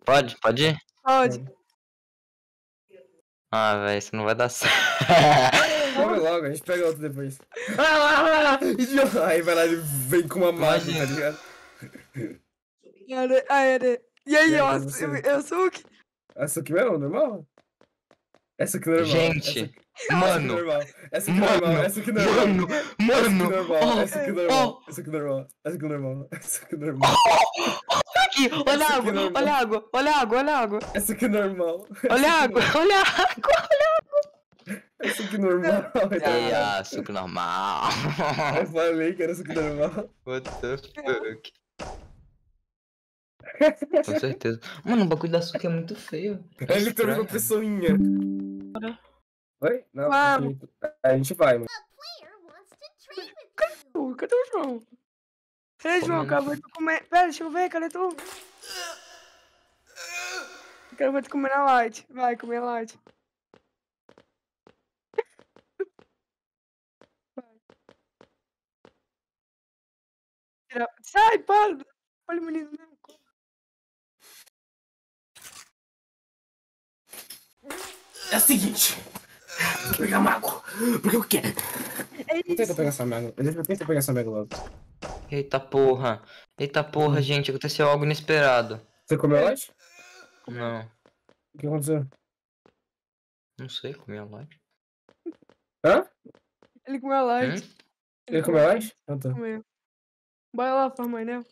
Pode ir? Pode. Ah, velho, isso não vai dar certo. Come logo, a gente pega outro depois. Idiota! Aí vai lá e vem com uma mágica, tá ligado? E aí, E aí, ó, quando você- eu sou o que? Essa aqui mesmo, normal? Essa aqui normal. Gente, Essa aqui mano, normal. Essa aqui normal. Essa aqui normal. mano, Essa aqui mano, normal. Essa aqui normal. ó, Essa aqui normal. Essa aqui normal. Essa aqui normal. aqui, olha a Essa aqui água, normal. olha a água, olha a água, olha a água, Essa aqui normal. olha a água, olha a água. Essa aqui normal. Ah, suco normal. Eu falei que era essa aqui normal. What the fuck? Com certeza. Mano, o bagulho da açúcar é muito feio. É literalmente uma pessoinha. Oi? Não, Vamos. a gente vai, mano. Cadê o João? Ei, João, Comendo. acabou de comer. Pera, deixa eu ver, cadê tu? Acabou de comer na light. Vai, comer na light. Sai, para! Olha o menino mesmo. É o seguinte. Vou pegar mago. Porque eu quero. É Tenta isso. pegar essa mago. Tenta pegar essa mago logo. Eita porra. Eita porra, gente. Aconteceu algo inesperado. Você comeu light? Não. O que aconteceu? Não sei, comi a light. Hã? Ele comeu a light. Hum? Ele comeu light? Ah, tá. Comeu. Bora lá, farmar, né?